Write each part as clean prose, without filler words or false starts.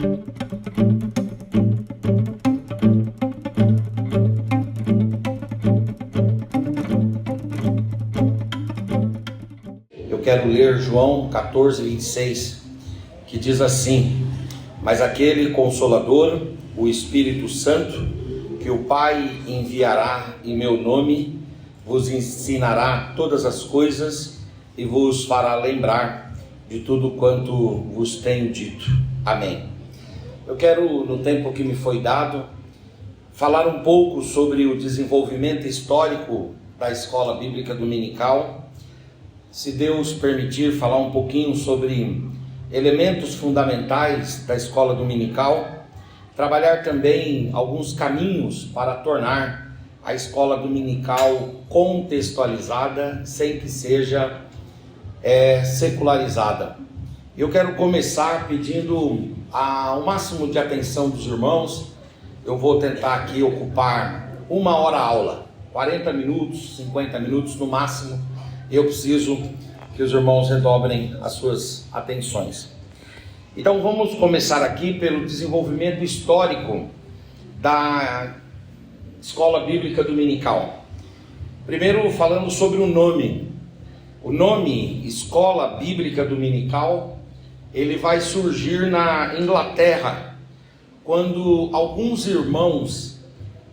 Eu quero ler João 14:26, que diz assim: mas aquele Consolador, o Espírito Santo, que o Pai enviará em meu nome, vos ensinará todas as coisas e vos fará lembrar de tudo quanto vos tenho dito. Amém. Eu quero, no tempo que me foi dado, falar um pouco sobre o desenvolvimento histórico da Escola Bíblica Dominical. Se Deus permitir, falar um pouquinho sobre elementos fundamentais da Escola Dominical, trabalhar também alguns caminhos para tornar a Escola Dominical contextualizada, sem que seja secularizada. Eu quero começar pedindo o máximo de atenção dos irmãos. Eu vou tentar aqui ocupar 1 hora aula, 40 minutos, 50 minutos no máximo. Eu preciso que os irmãos redobrem as suas atenções. Então vamos começar aqui pelo desenvolvimento histórico da Escola Bíblica Dominical. Primeiro falando sobre o nome. O nome Escola Bíblica Dominical, ele vai surgir na Inglaterra, quando alguns irmãos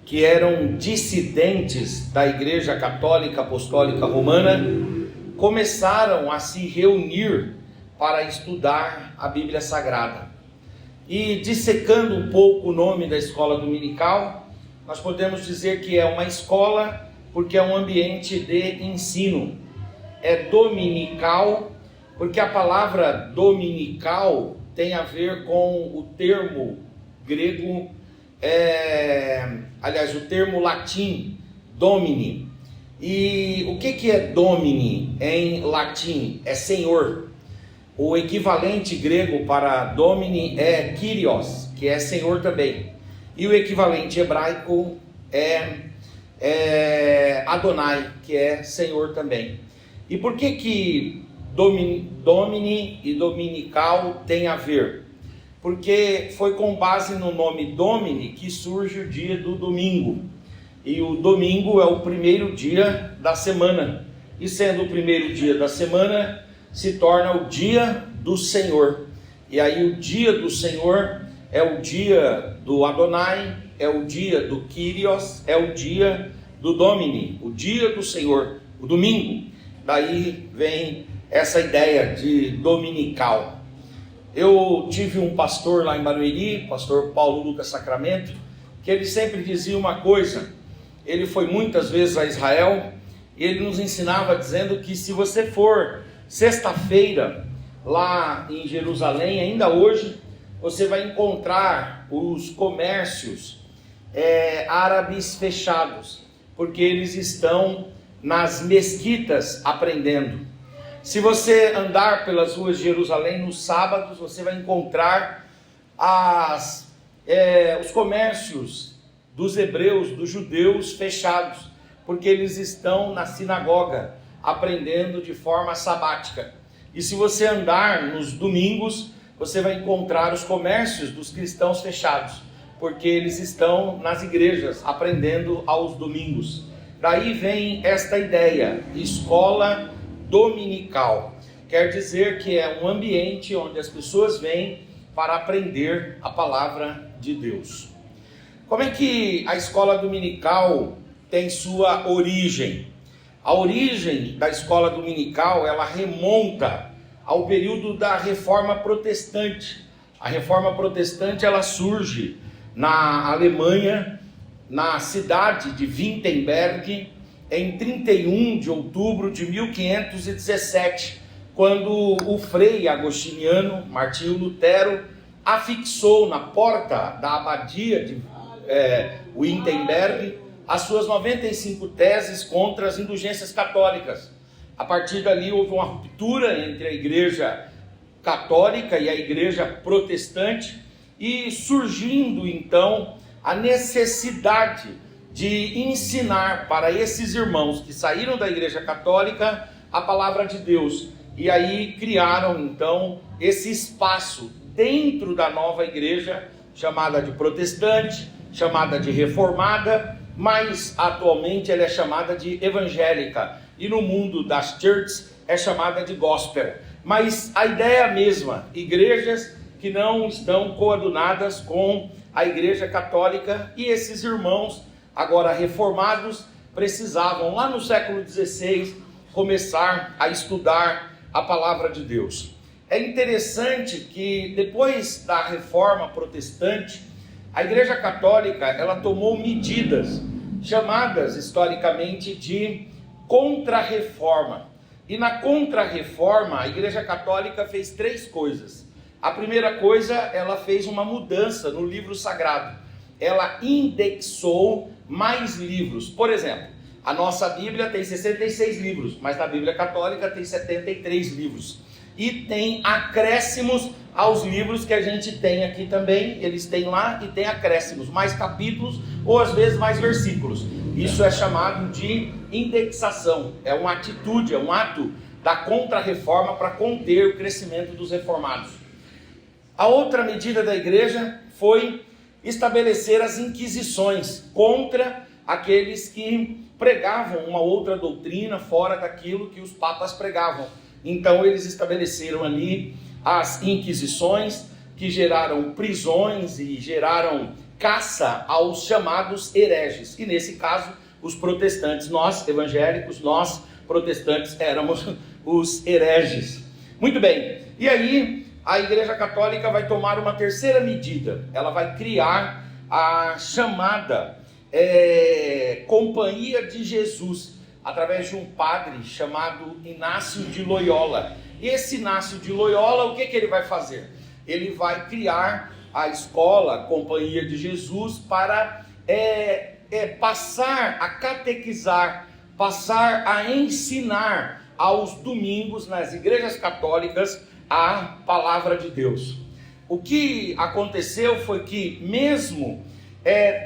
que eram dissidentes da Igreja Católica Apostólica Romana começaram a se reunir para estudar a Bíblia Sagrada. E dissecando um pouco o nome da escola dominical, nós podemos dizer que é uma escola porque é um ambiente de ensino. É dominical porque a palavra dominical tem a ver com o termo grego, o termo latim, domini. E o que é domini em latim? É senhor. O equivalente grego para domini é kyrios, que é senhor também. E o equivalente hebraico é Adonai, que é senhor também. E por que domini e dominical tem a ver? Porque foi com base no nome Domini que surge o dia do domingo. E o domingo é o primeiro dia da semana. E sendo o primeiro dia da semana, se torna o dia do Senhor. E aí o dia do Senhor é o dia do Adonai, é o dia do Kyrios, é o dia do Domini, o dia do Senhor, o domingo. Daí vem essa ideia de dominical. Eu tive um pastor lá em Barueri, pastor Paulo Lucas Sacramento, que ele sempre dizia uma coisa. Ele foi muitas vezes a Israel e ele nos ensinava dizendo que se você for sexta-feira lá em Jerusalém, ainda hoje, você vai encontrar os comércios árabes fechados, porque eles estão nas mesquitas aprendendo. Se você andar pelas ruas de Jerusalém nos sábados, você vai encontrar os comércios dos hebreus, dos judeus fechados, porque eles estão na sinagoga aprendendo de forma sabática. E se você andar nos domingos, você vai encontrar os comércios dos cristãos fechados, porque eles estão nas igrejas aprendendo aos domingos. Daí vem esta ideia, escola dominical. Quer dizer que é um ambiente onde as pessoas vêm para aprender a palavra de Deus. Como é que a escola dominical tem sua origem? A origem da escola dominical, ela remonta ao período da Reforma Protestante. A Reforma Protestante, ela surge na Alemanha, na cidade de Wittenberg, em 31 de outubro de 1517, quando o frei agostiniano Martinho Lutero afixou na porta da abadia de Wittenberg as suas 95 teses contra as indulgências católicas. A partir dali houve uma ruptura entre a igreja católica e a igreja protestante, e surgindo então a necessidade de ensinar para esses irmãos que saíram da igreja católica a palavra de Deus. E aí criaram então esse espaço dentro da nova igreja, chamada de protestante, chamada de reformada, mas atualmente ela é chamada de evangélica, e no mundo das churches é chamada de gospel. Mas a ideia é a mesma: igrejas que não estão coadunadas com a igreja católica, e esses irmãos, agora reformados, precisavam lá no século XVI começar a estudar a palavra de Deus. É interessante que depois da reforma protestante, a igreja católica ela tomou medidas chamadas historicamente de contra-reforma. E na contra-reforma, a igreja católica fez 3 coisas. A primeira coisa, ela fez uma mudança no livro sagrado. Ela indexou mais livros. Por exemplo, a nossa Bíblia tem 66 livros, mas na Bíblia católica tem 73 livros. E tem acréscimos aos livros que a gente tem aqui também. Eles têm lá e tem acréscimos, mais capítulos ou às vezes mais versículos. Isso é chamado de indexação. É uma atitude, é um ato da contra-reforma para conter o crescimento dos reformados. A outra medida da igreja foi estabelecer as inquisições contra aqueles que pregavam uma outra doutrina fora daquilo que os papas pregavam. Então eles estabeleceram ali as inquisições, que geraram prisões e geraram caça aos chamados hereges. E nesse caso, os protestantes, nós evangélicos, nós protestantes éramos os hereges. Muito bem, e aí a Igreja Católica vai tomar uma terceira medida. Ela vai criar a chamada Companhia de Jesus, através de um padre chamado Inácio de Loyola. E esse Inácio de Loyola, o que ele vai fazer? Ele vai criar a escola Companhia de Jesus para passar a catequizar, passar a ensinar aos domingos nas igrejas católicas a palavra de Deus. O que aconteceu foi que mesmo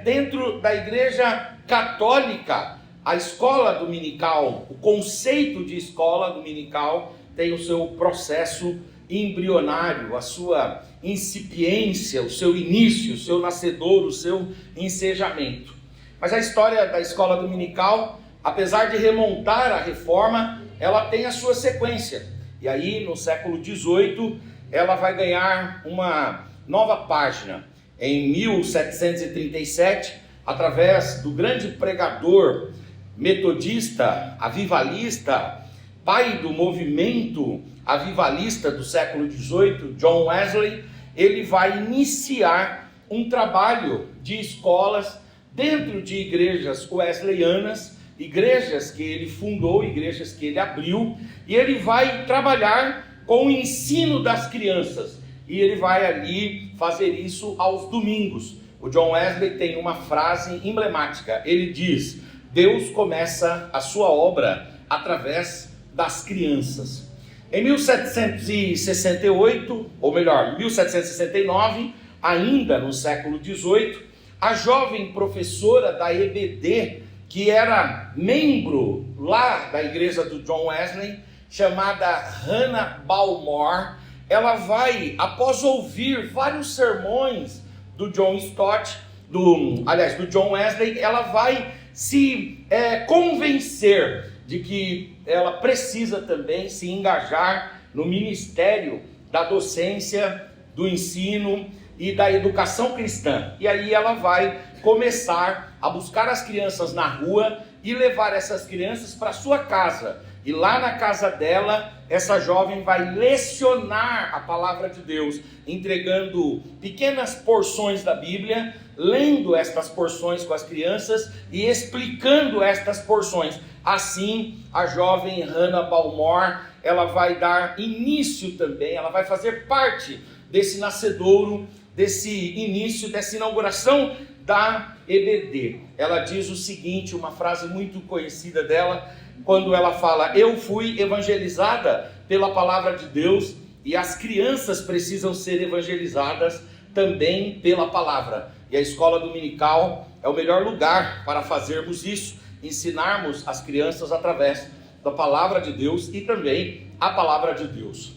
dentro da igreja católica, a escola dominical, o conceito de escola dominical tem o seu processo embrionário, a sua incipiência, o seu início, o seu nascedor, o seu ensejamento. Mas a história da escola dominical, apesar de remontar à reforma, ela tem a sua sequência. E aí, no século XVIII, ela vai ganhar uma nova página. Em 1737, através do grande pregador metodista, avivalista, pai do movimento avivalista do século XVIII, John Wesley, ele vai iniciar um trabalho de escolas dentro de igrejas wesleyanas, igrejas que ele fundou, igrejas que ele abriu, e ele vai trabalhar com o ensino das crianças, e ele vai ali fazer isso aos domingos. O John Wesley tem uma frase emblemática, ele diz: Deus começa a sua obra através das crianças. Em 1768, ou melhor, 1769, ainda no século XVIII, a jovem professora da EBD, que era membro lá da igreja do John Wesley, chamada Hannah Balmore, ela vai, após ouvir vários sermões do John Stott, do John Wesley, ela vai se convencer de que ela precisa também se engajar no ministério da docência, do ensino e da educação cristã. E aí ela vai começar a buscar as crianças na rua e levar essas crianças para sua casa. E lá na casa dela, essa jovem vai lecionar a palavra de Deus, entregando pequenas porções da Bíblia, lendo estas porções com as crianças e explicando estas porções. Assim, a jovem Hannah Balmore, ela vai dar início também, ela vai fazer parte desse nascedouro, desse início, dessa inauguração da EBD. Ela diz o seguinte, uma frase muito conhecida dela, quando ela fala: eu fui evangelizada pela palavra de Deus e as crianças precisam ser evangelizadas também pela palavra. E a escola dominical é o melhor lugar para fazermos isso, ensinarmos as crianças através da palavra de Deus e também a palavra de Deus.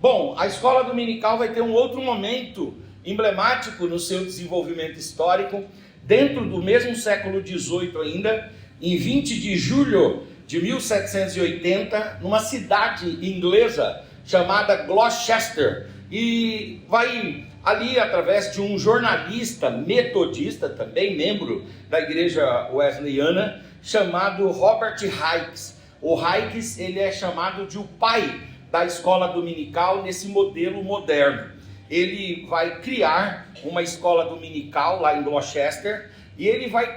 Bom, a escola dominical vai ter um outro momento emblemático no seu desenvolvimento histórico, dentro do mesmo século XVIII ainda, em 20 de julho de 1780, numa cidade inglesa chamada Gloucester, e vai ali, através de um jornalista metodista, também membro da igreja wesleyana, chamado Robert Hykes. O Hykes, ele é chamado de o pai da escola dominical nesse modelo moderno. Ele vai criar uma escola dominical lá em Gloucester, e ele vai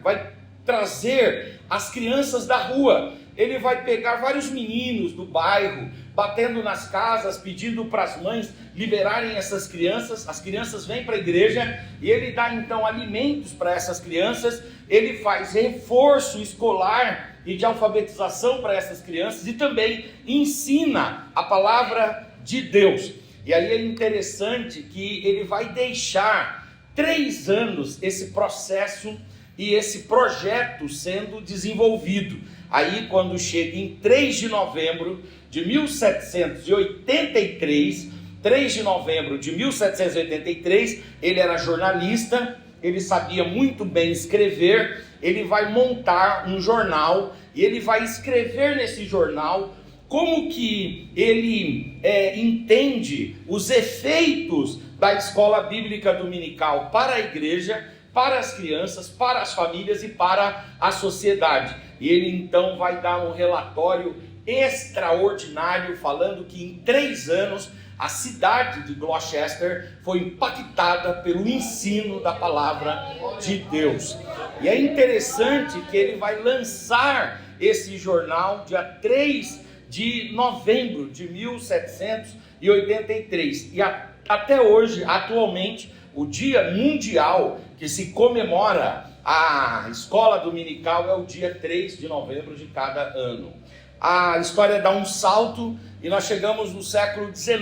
vai trazer as crianças da rua. Ele vai pegar vários meninos do bairro, batendo nas casas, pedindo para as mães liberarem essas crianças. As crianças vêm para a igreja e ele dá então alimentos para essas crianças. Ele faz reforço escolar e de alfabetização para essas crianças e também ensina a palavra de Deus. E aí é interessante que ele vai deixar 3 anos esse processo e esse projeto sendo desenvolvido. Aí, quando chega em 3 de novembro de 1783, 3 de novembro de 1783, ele era jornalista, ele sabia muito bem escrever, ele vai montar um jornal e ele vai escrever nesse jornal como que ele entende os efeitos da escola bíblica dominical para a igreja, para as crianças, para as famílias e para a sociedade. E ele então vai dar um relatório extraordinário, falando que em 3 anos a cidade de Gloucester foi impactada pelo ensino da palavra de Deus. E é interessante que ele vai lançar esse jornal dia 3 de novembro de 1783. E até hoje, atualmente, o dia mundial que se comemora a escola dominical é o dia 3 de novembro de cada ano. A história dá um salto e nós chegamos no século XIX.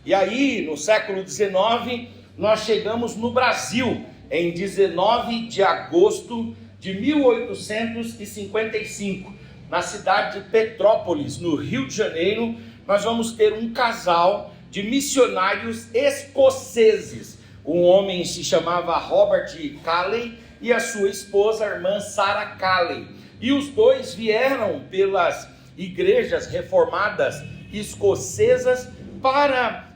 E aí, no século XIX, nós chegamos no Brasil, em 19 de agosto de 1855, na cidade de Petrópolis, no Rio de Janeiro. Nós vamos ter um casal de missionários escoceses. Um homem se chamava Robert Calley e a sua esposa, a irmã Sarah Calley. E os dois vieram pelas igrejas reformadas escocesas para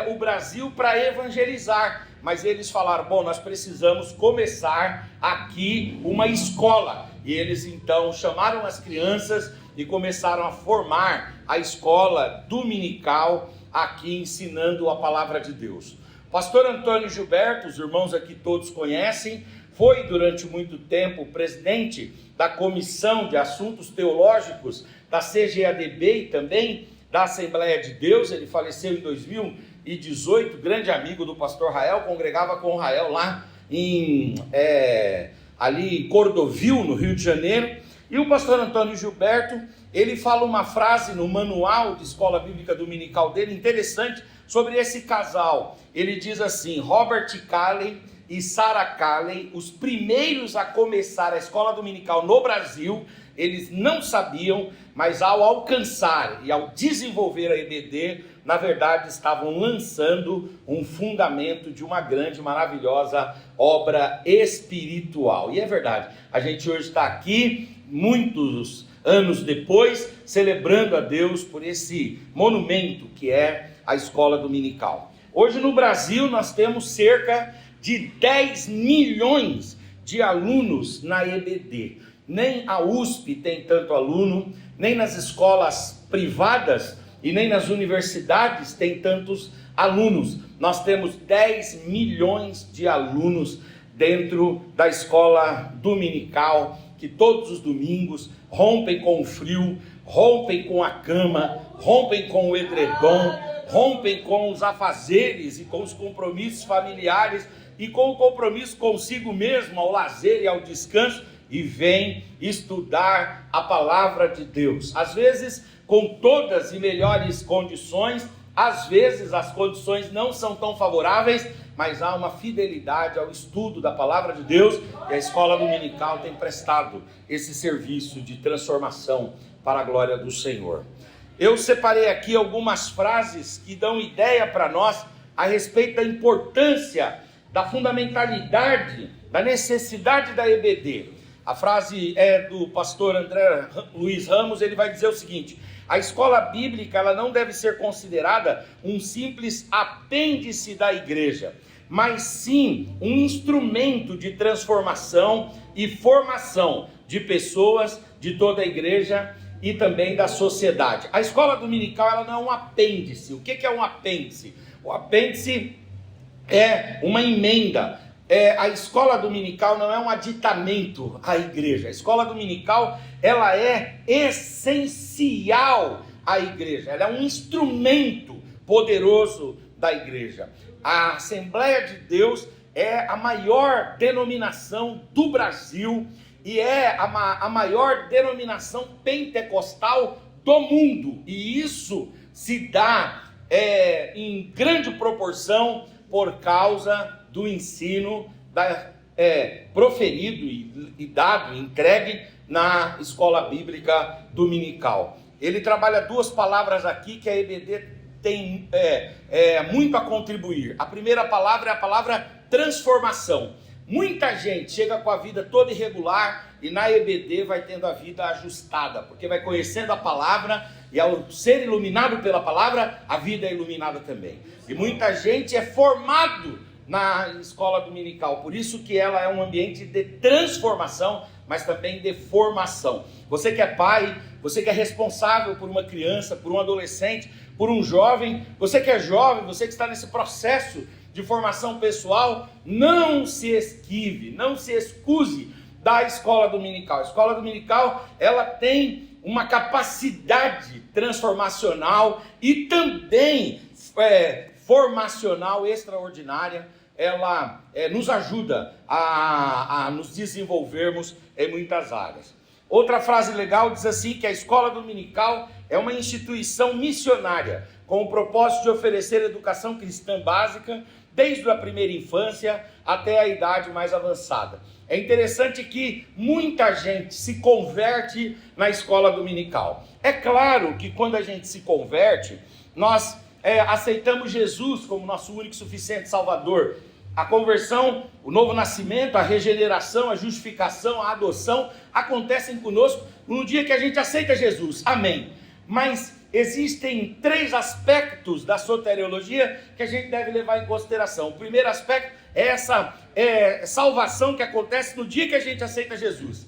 o Brasil para evangelizar. Mas eles falaram, bom, nós precisamos começar aqui uma escola. E eles então chamaram as crianças e começaram a formar a escola dominical aqui, ensinando a palavra de Deus. Pastor Antônio Gilberto, os irmãos aqui todos conhecem, foi durante muito tempo presidente da Comissão de Assuntos Teológicos da CGADB e também da Assembleia de Deus. Ele faleceu em 2018, grande amigo do pastor Rael, congregava com o Rael lá ali em Cordovil, no Rio de Janeiro. E o pastor Antônio Gilberto, ele fala uma frase no manual de escola bíblica dominical dele, interessante, sobre esse casal. Ele diz assim: Robert Calley e Sarah Calley, os primeiros a começar a escola dominical no Brasil, eles não sabiam, mas ao alcançar e ao desenvolver a EBD, na verdade estavam lançando um fundamento de uma grande, maravilhosa obra espiritual. E é verdade, a gente hoje está aqui, muitos anos depois, celebrando a Deus por esse monumento que é a escola dominical. Hoje no Brasil nós temos cerca de 10 milhões de alunos na EBD. Nem a USP tem tanto aluno, nem nas escolas privadas e nem nas universidades tem tantos alunos. Nós temos 10 milhões de alunos dentro da escola dominical, que todos os domingos rompem com o frio, rompem com a cama, rompem com o edredom, rompem com os afazeres e com os compromissos familiares e com o compromisso consigo mesmo, ao lazer e ao descanso, e vem estudar a palavra de Deus. Às vezes com todas e melhores condições, às vezes as condições não são tão favoráveis, mas há uma fidelidade ao estudo da palavra de Deus, e a escola dominical tem prestado esse serviço de transformação para a glória do Senhor. eu separei aqui algumas frases que dão ideia para nós a respeito da importância, da fundamentalidade, da necessidade da EBD. A frase é do pastor André Luiz Ramos. Ele vai dizer o seguinte: a escola bíblica ela não deve ser considerada um simples apêndice da igreja, mas sim um instrumento de transformação e formação de pessoas de toda a igreja e também da sociedade. A escola dominical ela não é um apêndice. O que é um apêndice? O apêndice é uma emenda. A escola dominical não é um aditamento à igreja. A escola dominical ela é essencial à igreja. Ela é um instrumento poderoso da igreja. A Assembleia de Deus é a maior denominação do Brasil e é a maior denominação pentecostal do mundo. E isso se dá em grande proporção por causa do ensino proferido e dado, entregue na escola bíblica dominical. Ele trabalha duas palavras aqui que a EBD tem muito a contribuir. A primeira palavra é a palavra transformação. Muita gente chega com a vida toda irregular e na EBD vai tendo a vida ajustada, porque vai conhecendo a palavra e ao ser iluminado pela palavra, a vida é iluminada também. E muita gente é formado na escola dominical, por isso que ela é um ambiente de transformação, mas também de formação. Você que é pai, você que é responsável por uma criança, por um adolescente, por um jovem, você que é jovem, você que está nesse processo de formação pessoal, não se esquive, não se excuse da escola dominical. A escola dominical, ela tem uma capacidade transformacional e também formacional extraordinária. Ela nos ajuda a nos desenvolvermos em muitas áreas. Outra frase legal diz assim, que a escola dominical é uma instituição missionária, com o propósito de oferecer educação cristã básica, desde a primeira infância até a idade mais avançada. É interessante que muita gente se converte na escola dominical. É claro que quando a gente se converte, nós aceitamos Jesus como nosso único e suficiente Salvador. A conversão, o novo nascimento, a regeneração, a justificação, a adoção acontecem conosco no dia que a gente aceita Jesus. Amém. Mas existem 3 aspectos da soteriologia que a gente deve levar em consideração. O primeiro aspecto é essa salvação que acontece no dia que a gente aceita Jesus.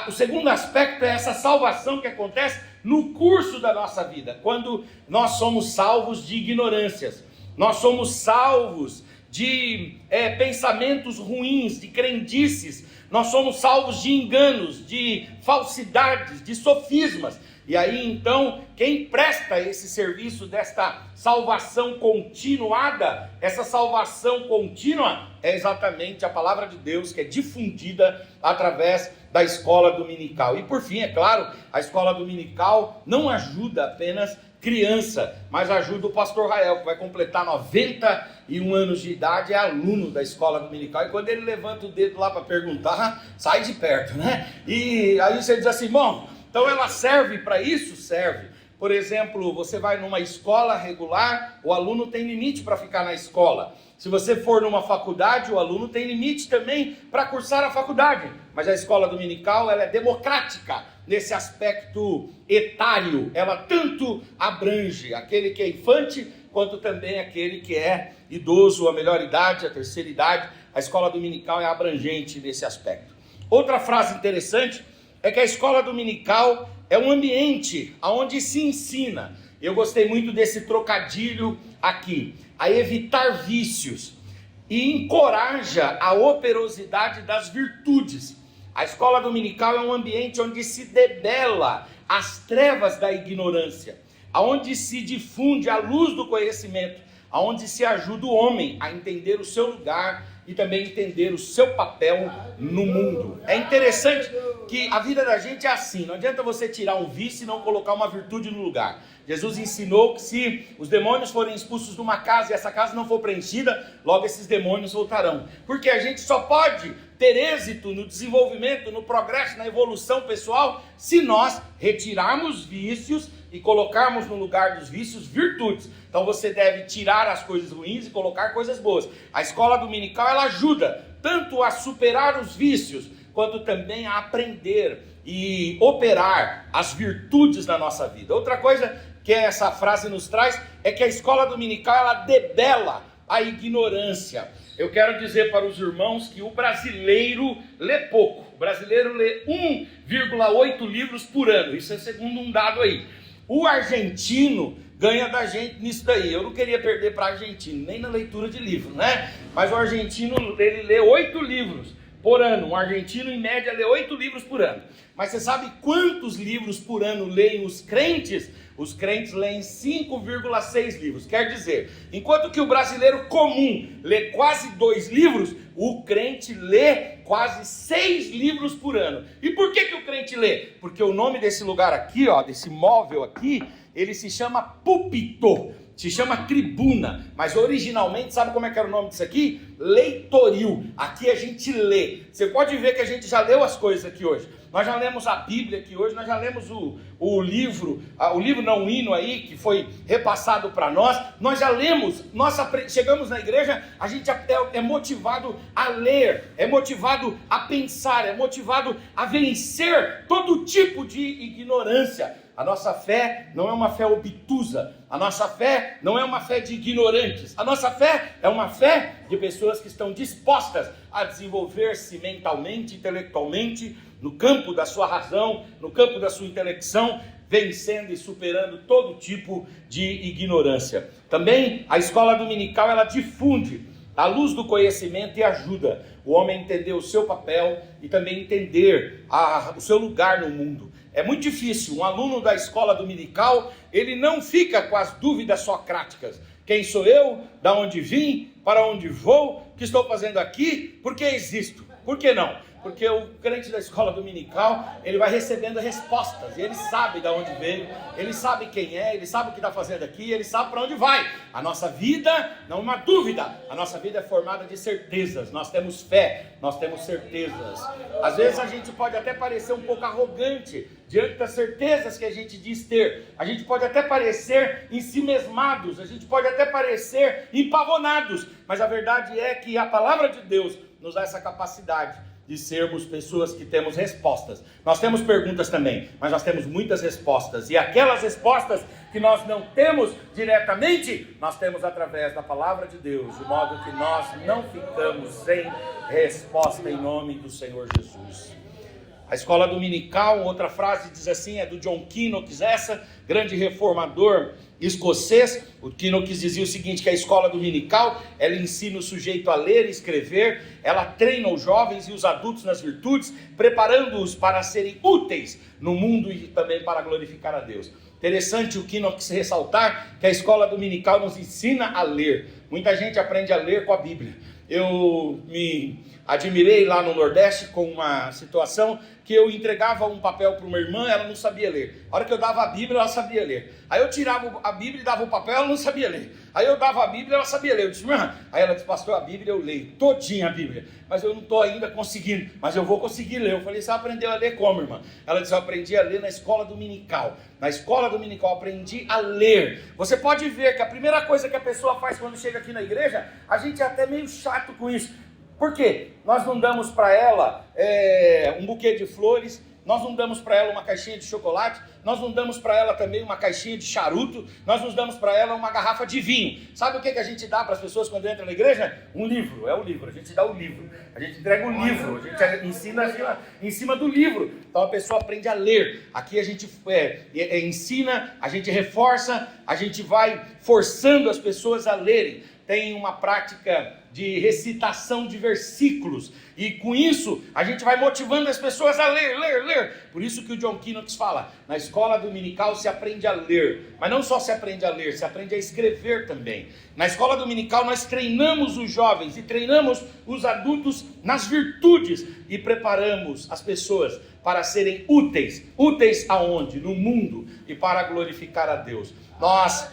O segundo aspecto é essa salvação que acontece no curso da nossa vida, quando nós somos salvos de ignorâncias, nós somos salvos de pensamentos ruins, de crendices, nós somos salvos de enganos, de falsidades, de sofismas. E aí então, quem presta esse serviço desta salvação continuada, essa salvação contínua é exatamente a palavra de Deus que é difundida através da escola dominical. E por fim, é claro, a escola dominical não ajuda apenas criança, mas ajuda o pastor Rael, que vai completar 91 anos de idade, é aluno da escola dominical, e quando ele levanta o dedo lá para perguntar, sai de perto, né? E aí você diz assim, bom, então ela serve para isso? Serve. Por exemplo, você vai numa escola regular, o aluno tem limite para ficar na escola. Se você for numa faculdade, o aluno tem limite também para cursar a faculdade. Mas a escola dominical, ela é democrática nesse aspecto etário. Ela tanto abrange aquele que é infante, quanto também aquele que é idoso, a melhor idade, a terceira idade. A escola dominical é abrangente nesse aspecto. Outra frase interessante é que a escola dominical é um ambiente onde se ensina. Eu gostei muito desse trocadilho aqui. A evitar vícios e encoraja a operosidade das virtudes. A escola dominical é um ambiente onde se debela as trevas da ignorância, onde se difunde a luz do conhecimento, onde se ajuda o homem a entender o seu lugar e também entender o seu papel no mundo. É interessante que a vida da gente é assim, não adianta você tirar um vício e não colocar uma virtude no lugar. Jesus ensinou que se os demônios forem expulsos de uma casa e essa casa não for preenchida, logo esses demônios voltarão. Porque a gente só pode ter êxito no desenvolvimento, no progresso, na evolução pessoal, se nós retirarmos vícios e colocarmos no lugar dos vícios virtudes. Então você deve tirar as coisas ruins e colocar coisas boas. A escola dominical, ela ajuda tanto a superar os vícios, quanto também a aprender e operar as virtudes na nossa vida. Outra coisa que essa frase nos traz é que a escola dominical, ela debela a ignorância. Eu quero dizer para os irmãos que o brasileiro lê pouco. O brasileiro lê 1,8 livros por ano. Isso é segundo um dado aí. O argentino ganha da gente nisso daí. Eu não queria perder para argentino, nem na leitura de livro, né? Mas o argentino, ele lê 8 livros por ano. Um argentino, em média, lê 8 livros por ano. Mas você sabe quantos livros por ano leem os crentes? Os crentes leem 5,6 livros. Quer dizer, enquanto que o brasileiro comum lê quase 2 livros, o crente lê quase 6 livros por ano. E por que o crente lê? Porque o nome desse lugar aqui, ó, desse móvel aqui, ele se chama púlpito, se chama tribuna, mas originalmente, sabe como é que era o nome disso aqui? Leitoril. Aqui a gente lê. Você pode ver que a gente já leu as coisas aqui hoje. Nós já lemos a Bíblia aqui hoje, nós já lemos o livro, o hino aí, que foi repassado para nós já lemos, chegamos na igreja, a gente é motivado a ler, é motivado a pensar, é motivado a vencer todo tipo de ignorância. A nossa fé não é uma fé obtusa, a nossa fé não é uma fé de ignorantes, a nossa fé é uma fé de pessoas que estão dispostas a desenvolver-se mentalmente, intelectualmente, no campo da sua razão, no campo da sua intelecção, vencendo e superando todo tipo de ignorância. Também a escola dominical, ela difunde a luz do conhecimento e ajuda o homem a entender o seu papel e também entender o seu lugar no mundo. É muito difícil, um aluno da escola dominical, ele não fica com as dúvidas socráticas. Quem sou eu? Da onde vim? Para onde vou? O que estou fazendo aqui? Por que existo? Por que não? Porque o crente da escola dominical, ele vai recebendo respostas, e ele sabe de onde veio, ele sabe quem é, ele sabe o que está fazendo aqui, ele sabe para onde vai. A nossa vida não é uma dúvida, a nossa vida é formada de certezas, nós temos fé, nós temos certezas. Às vezes a gente pode até parecer um pouco arrogante, diante das certezas que a gente diz ter, a gente pode até parecer ensimesmados, a gente pode até parecer empavonados, mas a verdade é que a palavra de Deus nos dá essa capacidade de sermos pessoas que temos respostas. Nós temos perguntas também, mas nós temos muitas respostas, e aquelas respostas que nós não temos diretamente, nós temos através da palavra de Deus, de modo que nós não ficamos sem resposta em nome do Senhor Jesus. A escola dominical, outra frase diz assim, é do John Knox, essa, grande reformador escocês. O Knox dizia o seguinte, que a escola dominical, ela ensina o sujeito a ler e escrever, ela treina os jovens e os adultos nas virtudes, preparando-os para serem úteis no mundo e também para glorificar a Deus. Interessante o Knox ressaltar que a escola dominical nos ensina a ler. Muita gente aprende a ler com a Bíblia. Eu me admirei lá no Nordeste com uma situação que eu entregava um papel para uma irmã, ela não sabia ler. A hora que eu dava a Bíblia, ela sabia ler. Aí eu tirava a Bíblia e dava o papel, ela não sabia ler. Aí eu dava a Bíblia, ela sabia ler. Eu disse, irmã, aí ela disse, pastor, a Bíblia eu leio, todinha a Bíblia. Mas eu não estou ainda conseguindo, mas eu vou conseguir ler. Eu falei, você aprendeu a ler como, irmã? Ela disse, eu aprendi a ler na escola dominical. Na escola dominical eu aprendi a ler. Você pode ver que a primeira coisa que a pessoa faz quando chega aqui na igreja, a gente é até meio chato com isso. Por quê? Nós não damos para ela um buquê de flores, nós não damos para ela uma caixinha de chocolate, nós não damos para ela também uma caixinha de charuto, nós não damos para ela uma garrafa de vinho. Sabe o que a gente dá para as pessoas quando entram na igreja? Um livro, é o livro, a gente dá o livro, a gente entrega o livro, a gente ensina em cima do livro. Então a pessoa aprende a ler. Aqui a gente ensina, a gente reforça, a gente vai forçando as pessoas a lerem. Tem uma prática de recitação de versículos, e com isso a gente vai motivando as pessoas a ler. Por isso que o John Knox fala, na escola dominical se aprende a ler, mas não só se aprende a ler, se aprende a escrever também. Na escola dominical nós treinamos os jovens e treinamos os adultos nas virtudes, e preparamos as pessoas para serem úteis aonde? No mundo, e para glorificar a Deus. Nós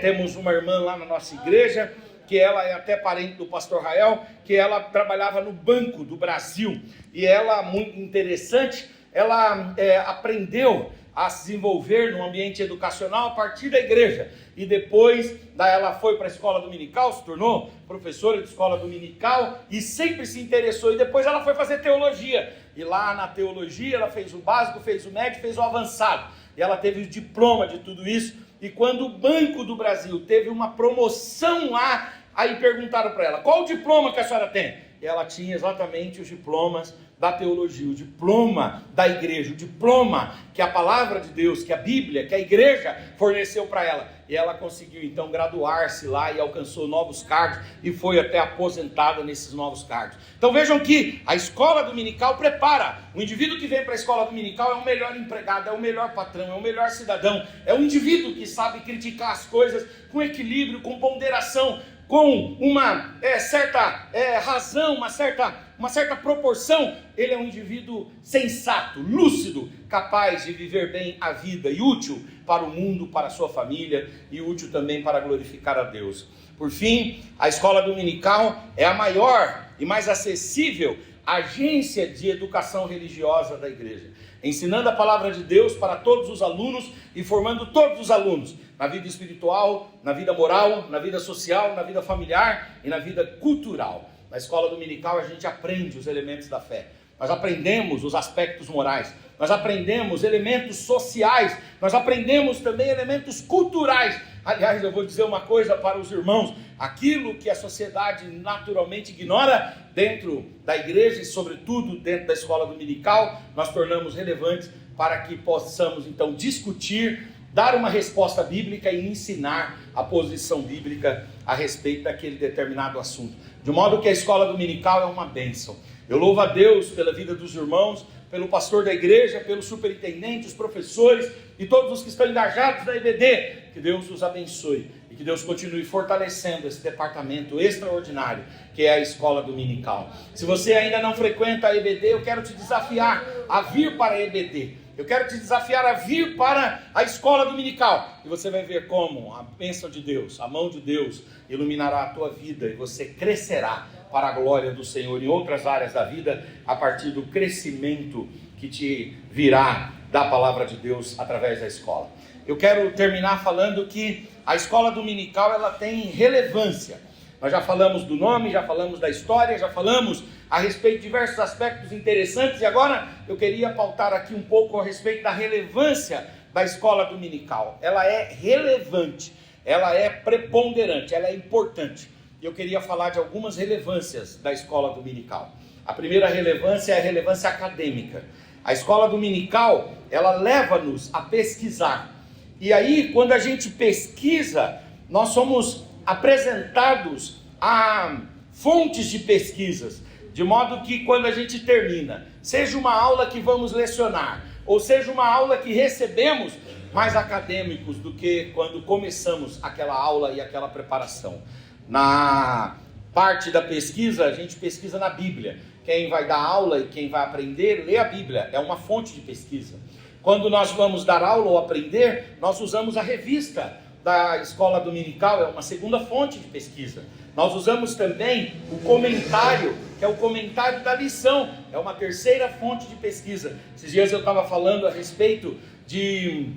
temos uma irmã lá na nossa igreja, que ela é até parente do pastor Rael, que ela trabalhava no Banco do Brasil, e ela, muito interessante, ela aprendeu a se desenvolver no ambiente educacional a partir da igreja. E depois ela foi para a escola dominical, se tornou professora de escola dominical e sempre se interessou. E depois ela foi fazer teologia. E lá na teologia ela fez o básico, fez o médio, fez o avançado. E ela teve o diploma de tudo isso. E quando o Banco do Brasil teve uma promoção lá, aí perguntaram para ela: qual o diploma que a senhora tem? E ela tinha exatamente os diplomas da teologia, o diploma da igreja, o diploma que a palavra de Deus, que a Bíblia, que a igreja forneceu para ela. E ela conseguiu então graduar-se lá e alcançou novos cargos e foi até aposentada nesses novos cargos. Então vejam que a escola dominical prepara. O indivíduo que vem para a escola dominical é o melhor empregado, é o melhor patrão, é o melhor cidadão, é um indivíduo que sabe criticar as coisas com equilíbrio, com ponderação, com uma certa razão, uma certa proporção. Ele é um indivíduo sensato, lúcido, capaz de viver bem a vida e útil para o mundo, para a sua família e útil também para glorificar a Deus. Por fim, a escola dominical é a maior e mais acessível agência de educação religiosa da igreja, ensinando a palavra de Deus para todos os alunos e formando todos os alunos na vida espiritual, na vida moral, na vida social, na vida familiar e na vida cultural. Na escola dominical a gente aprende os elementos da fé, nós aprendemos os aspectos morais, nós aprendemos elementos sociais, nós aprendemos também elementos culturais. Aliás, eu vou dizer uma coisa para os irmãos: aquilo que a sociedade naturalmente ignora dentro da igreja e sobretudo dentro da escola dominical, nós tornamos relevantes para que possamos então discutir, dar uma resposta bíblica e ensinar a posição bíblica a respeito daquele determinado assunto. De modo que a escola dominical é uma bênção. Eu louvo a Deus pela vida dos irmãos, pelo pastor da igreja, pelo superintendente, os professores e todos os que estão engajados na EBD. Que Deus os abençoe e que Deus continue fortalecendo esse departamento extraordinário que é a escola dominical. Se você ainda não frequenta a EBD, eu quero te desafiar a vir para a EBD. Eu quero te desafiar a vir para a escola dominical. E você vai ver como a bênção de Deus, a mão de Deus iluminará a tua vida e você crescerá para a glória do Senhor em outras áreas da vida, a partir do crescimento que te virá da palavra de Deus através da escola. Eu quero terminar falando que a escola dominical ela tem relevância. Nós já falamos do nome, já falamos da história, já falamos a respeito de diversos aspectos interessantes e agora eu queria pautar aqui um pouco a respeito da relevância da escola dominical. Ela é relevante, ela é preponderante, ela é importante. Eu queria falar de algumas relevâncias da escola dominical. A primeira relevância é a relevância acadêmica. A escola dominical, ela leva-nos a pesquisar. E aí, quando a gente pesquisa, nós somos apresentados a fontes de pesquisas, de modo que quando a gente termina, seja uma aula que vamos lecionar, ou seja uma aula que recebemos, mais acadêmicos do que quando começamos aquela aula e aquela preparação. Na parte da pesquisa, a gente pesquisa na Bíblia. Quem vai dar aula e quem vai aprender, lê a Bíblia, é uma fonte de pesquisa. Quando nós vamos dar aula ou aprender, nós usamos a revista da escola dominical, é uma segunda fonte de pesquisa. Nós usamos também o comentário, que é o comentário da lição, é uma terceira fonte de pesquisa. Esses dias eu estava falando a respeito de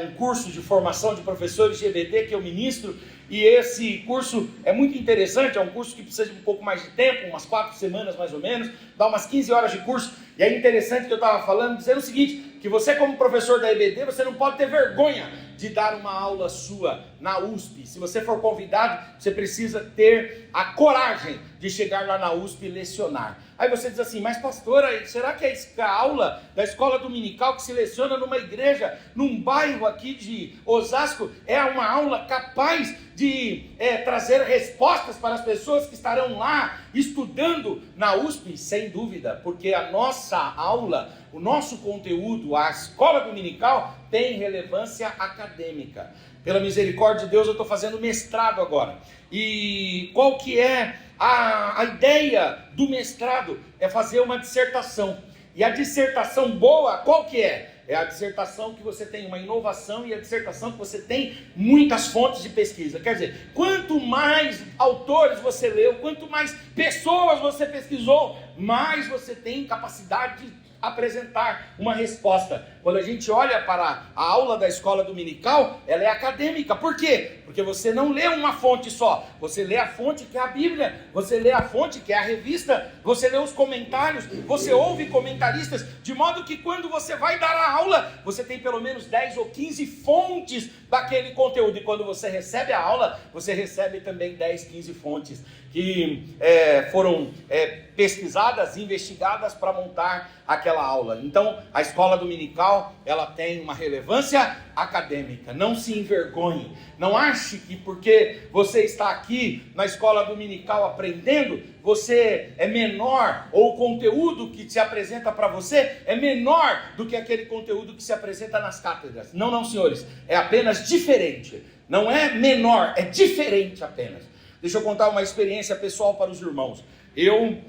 um curso de formação de professores de EBD que eu ministro, e esse curso é muito interessante, é um curso que precisa de um pouco mais de tempo, umas 4 semanas mais ou menos, dá umas 15 horas de curso, e é interessante que eu estava falando, dizendo o seguinte, que você como professor da EBD, você não pode ter vergonha de dar uma aula sua na USP. Se você for convidado, você precisa ter a coragem de chegar lá na USP e lecionar. Aí você diz assim, mas pastora, será que a aula da escola dominical que se leciona numa igreja, num bairro aqui de Osasco, é uma aula capaz de trazer respostas para as pessoas que estarão lá estudando na USP? Sem dúvida, porque a nossa aula, o nosso conteúdo, a escola dominical tem relevância acadêmica. Pela misericórdia de Deus, eu estou fazendo mestrado agora. E qual que é a ideia do mestrado? É fazer uma dissertação. E a dissertação boa, qual que é? É a dissertação que você tem uma inovação e a dissertação que você tem muitas fontes de pesquisa. Quer dizer, quanto mais autores você leu, quanto mais pessoas você pesquisou, mais você tem capacidade de apresentar uma resposta. Quando a gente olha para a aula da escola dominical, ela é acadêmica. Por quê? Porque você não lê uma fonte só, você lê a fonte que é a Bíblia, você lê a fonte que é a revista, você lê os comentários, você ouve comentaristas, de modo que quando você vai dar a aula, você tem pelo menos 10 ou 15 fontes daquele conteúdo, e quando você recebe a aula, você recebe também 10, 15 fontes que foram pesquisadas, investigadas para montar aquela aula. Então, a escola dominical, ela tem uma relevância acadêmica. Não se envergonhe. Não ache que porque você está aqui na escola dominical aprendendo, você é menor, ou o conteúdo que se apresenta para você é menor do que aquele conteúdo que se apresenta nas cátedras. Não, não, senhores. É apenas diferente. Não é menor, é diferente apenas. Deixa eu contar uma experiência pessoal para os irmãos. Eu,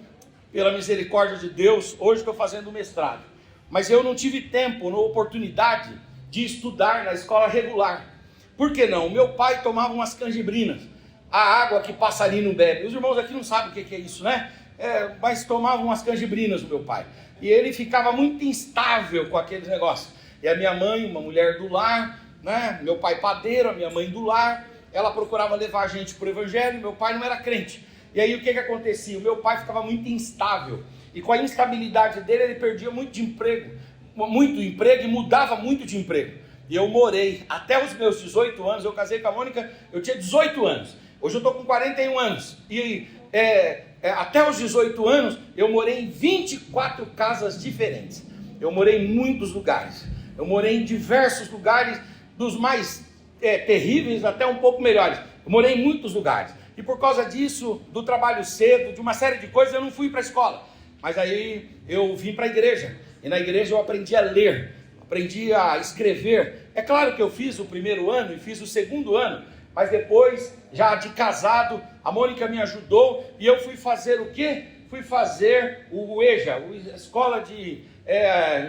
pela misericórdia de Deus, hoje estou fazendo mestrado. Mas eu não tive tempo, ou oportunidade de estudar na escola regular. Por que não? Meu pai tomava umas canjibrinas, a água que passarinho bebe. Os irmãos aqui não sabem o que é isso, né? Mas tomava umas canjibrinas o meu pai. E ele ficava muito instável com aqueles negócios. E a minha mãe, uma mulher do lar, né? Meu pai padeiro, a minha mãe do lar, ela procurava levar a gente para o evangelho. Meu pai não era crente. E aí o que acontecia? O meu pai ficava muito instável. E com a instabilidade dele, ele perdia muito emprego e mudava muito de emprego. E eu morei até os meus 18 anos, eu casei com a Mônica, eu tinha 18 anos. Hoje eu estou com 41 anos. E até os 18 anos, eu morei em 24 casas diferentes. Eu morei em muitos lugares. Eu morei em diversos lugares, dos mais terríveis até um pouco melhores. Eu morei em muitos lugares. E por causa disso, do trabalho cedo, de uma série de coisas, eu não fui para a escola. Mas aí eu vim para a igreja. E na igreja eu aprendi a ler, aprendi a escrever. É claro que eu fiz o primeiro ano e fiz o segundo ano. Mas depois, já de casado, a Mônica me ajudou. E eu fui fazer o quê? Fui fazer o EJA, a Escola de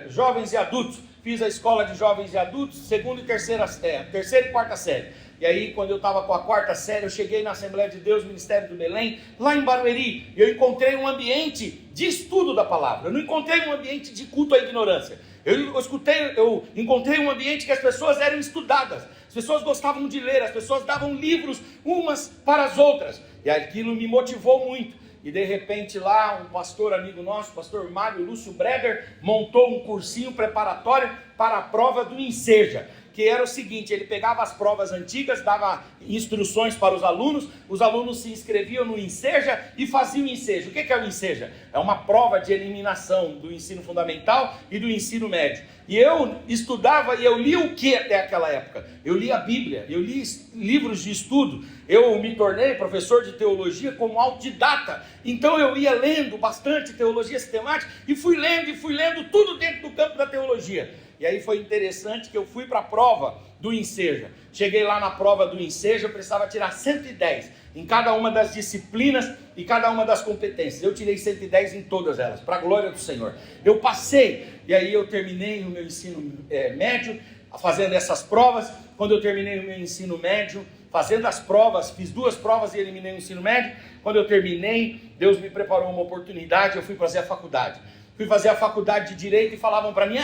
Jovens e Adultos. Fiz a Escola de Jovens e Adultos, segunda e terceira e quarta série. E aí, quando eu estava com a quarta série, eu cheguei na Assembleia de Deus, Ministério do Belém, lá em Barueri. Eu encontrei um ambiente de estudo da palavra. Eu não encontrei um ambiente de culto à ignorância. Eu encontrei um ambiente que as pessoas eram estudadas. As pessoas gostavam de ler, as pessoas davam livros umas para as outras. E aquilo me motivou muito. E de repente lá, um pastor amigo nosso, o pastor Mário Lúcio Breder, montou um cursinho preparatório para a prova do Enseja, que era o seguinte: ele pegava as provas antigas, dava instruções para os alunos se inscreviam no Enseja e faziam o Enseja. O que é o Enseja? É uma prova de eliminação do ensino fundamental e do ensino médio. E eu estudava e eu li o que até aquela época? Eu li a Bíblia, eu li livros de estudo, eu me tornei professor de teologia como autodidata. Então eu ia lendo bastante teologia sistemática e fui lendo tudo dentro do campo da teologia. E aí foi interessante que eu fui para a prova do Enseja. Cheguei lá na prova do Enseja, eu precisava tirar 110 em cada uma das disciplinas e cada uma das competências. Eu tirei 110 em todas elas, para a glória do Senhor. Eu passei, e aí eu terminei o meu ensino médio, fazendo essas provas. Quando eu terminei o meu ensino médio, fazendo as provas, fiz 2 provas e eliminei o ensino médio. Quando eu terminei, Deus me preparou uma oportunidade, eu fui fazer a faculdade. Fui fazer a faculdade de Direito e falavam para mim: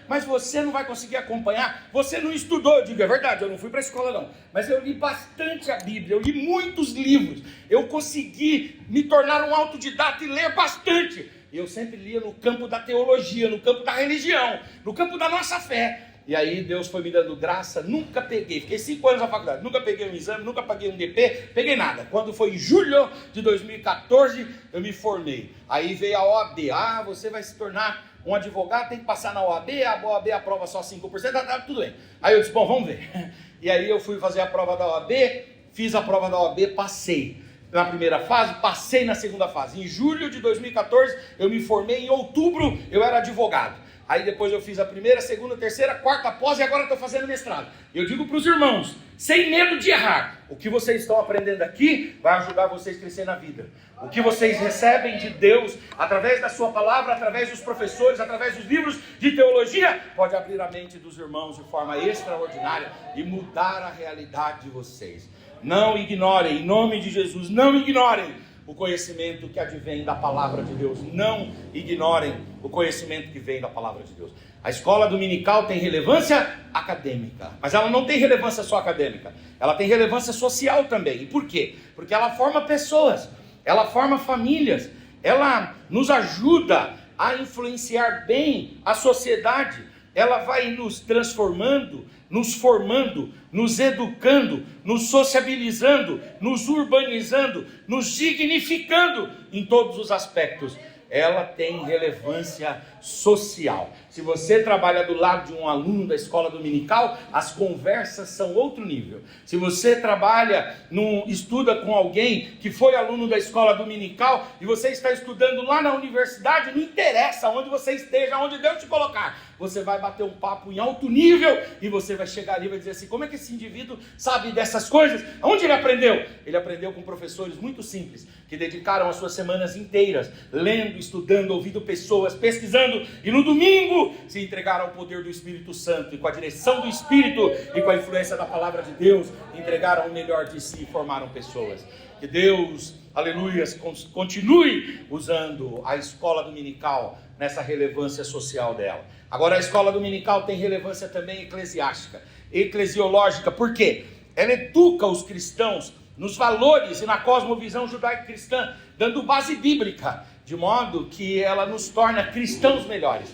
mas você não vai conseguir acompanhar, você não estudou. Eu digo: é verdade, eu não fui para a escola não, mas eu li bastante a Bíblia, eu li muitos livros, eu consegui me tornar um autodidata e ler bastante. E eu sempre lia no campo da teologia, no campo da religião, no campo da nossa fé. E aí Deus foi me dando graça, nunca peguei, fiquei 5 anos na faculdade, nunca peguei um exame, nunca paguei um DP, peguei nada. Quando foi em julho de 2014, eu me formei. Aí veio a OAB, você vai se tornar um advogado, tem que passar na OAB, a OAB aprova só 5%, tudo bem. Aí eu disse: bom, vamos ver. E aí eu fui fazer a prova da OAB, fiz a prova da OAB, passei. Na primeira fase, passei na segunda fase. Em julho de 2014, eu me formei, em outubro eu era advogado. Aí depois eu fiz a primeira, segunda, terceira, quarta pós e agora estou fazendo mestrado. Eu digo para os irmãos, sem medo de errar, o que vocês estão aprendendo aqui vai ajudar vocês a crescer na vida. O que vocês recebem de Deus, através da sua palavra, através dos professores, através dos livros de teologia, pode abrir a mente dos irmãos de forma extraordinária e mudar a realidade de vocês. Não ignorem, em nome de Jesus, não ignorem o conhecimento que advém da palavra de Deus. Não ignorem o conhecimento que vem da palavra de Deus. A escola dominical tem relevância acadêmica, mas ela não tem relevância só acadêmica, ela tem relevância social também. E por quê? Porque ela forma pessoas, ela forma famílias, ela nos ajuda a influenciar bem a sociedade, ela vai nos transformando, nos formando, nos educando, nos sociabilizando, nos urbanizando, nos dignificando em todos os aspectos. Ela tem relevância social. Se você trabalha do lado de um aluno da escola dominical, as conversas são outro nível. Se você estuda com alguém que foi aluno da escola dominical e você está estudando lá na universidade, não interessa onde você esteja, onde Deus te colocar, você vai bater um papo em alto nível e você vai chegar ali e vai dizer assim: como é que esse indivíduo sabe dessas coisas? Onde ele aprendeu? Ele aprendeu com professores muito simples, que dedicaram as suas semanas inteiras lendo, estudando, ouvindo pessoas, pesquisando, e no domingo se entregaram ao poder do Espírito Santo, e com a direção do Espírito e com a influência da palavra de Deus, entregaram o melhor de si e formaram pessoas. Que Deus, aleluias, continue usando a escola dominical nessa relevância social dela. Agora, a escola dominical tem relevância também eclesiástica, eclesiológica. Por quê? Ela educa os cristãos nos valores e na cosmovisão judaico-cristã, dando base bíblica, de modo que ela nos torna cristãos melhores.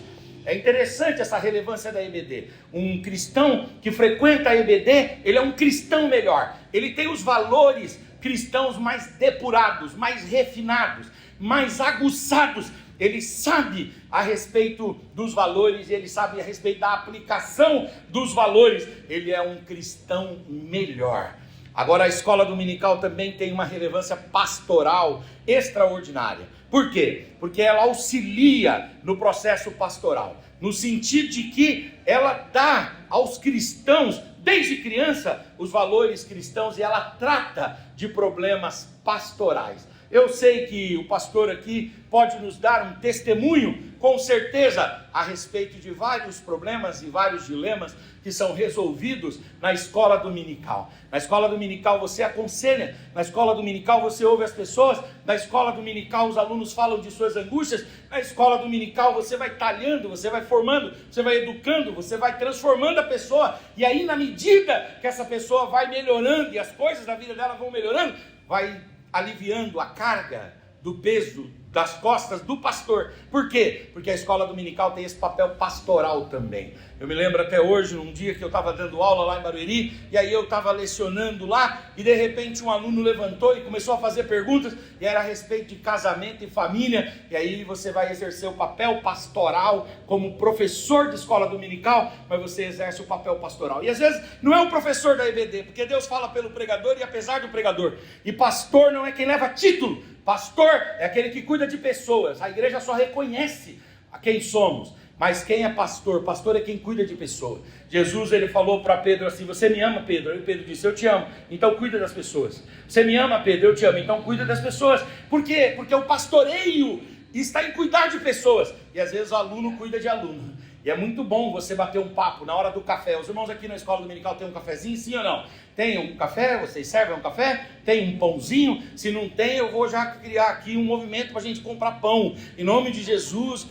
É interessante essa relevância da EBD. Um cristão que frequenta a EBD, ele é um cristão melhor. Ele tem os valores cristãos mais depurados, mais refinados, mais aguçados. Ele sabe a respeito dos valores, ele sabe a respeito da aplicação dos valores. Ele é um cristão melhor. Agora, a escola dominical também tem uma relevância pastoral extraordinária. Por quê? Porque ela auxilia no processo pastoral, no sentido de que ela dá aos cristãos, desde criança, os valores cristãos, e ela trata de problemas pastorais. Eu sei que o pastor aqui pode nos dar um testemunho, com certeza, a respeito de vários problemas e vários dilemas que são resolvidos na escola dominical. Na escola dominical você aconselha, na escola dominical você ouve as pessoas, na escola dominical os alunos falam de suas angústias, na escola dominical você vai talhando, você vai formando, você vai educando, você vai transformando a pessoa, e aí na medida que essa pessoa vai melhorando e as coisas da vida dela vão melhorando, vai aliviando a carga do peso das costas do pastor. Por quê? Porque a escola dominical tem esse papel pastoral também. Eu me lembro até hoje, num dia que eu estava dando aula lá em Barueri, e aí eu estava lecionando lá, e de repente um aluno levantou e começou a fazer perguntas, e era a respeito de casamento e família, e aí você vai exercer o papel pastoral como professor de escola dominical, mas você exerce o papel pastoral. E às vezes não é o professor da EBD, porque Deus fala pelo pregador e apesar do pregador. E pastor não é quem leva título, pastor é aquele que cuida de pessoas. A igreja só reconhece a quem somos, mas quem é pastor? Pastor é quem cuida de pessoas. Jesus, ele falou para Pedro assim: você me ama, Pedro? Aí Pedro disse: eu te amo, então cuida das pessoas. Você me ama, Pedro? Eu te amo, então cuida das pessoas. Por quê? Porque o pastoreio está em cuidar de pessoas, e às vezes o aluno cuida de aluno. E é muito bom você bater um papo na hora do café. Os irmãos aqui na escola dominical tem um cafezinho, sim ou não? Tem um café? Vocês servem um café? Tem um pãozinho? Se não tem, eu vou já criar aqui um movimento para a gente comprar pão. Em nome de Jesus,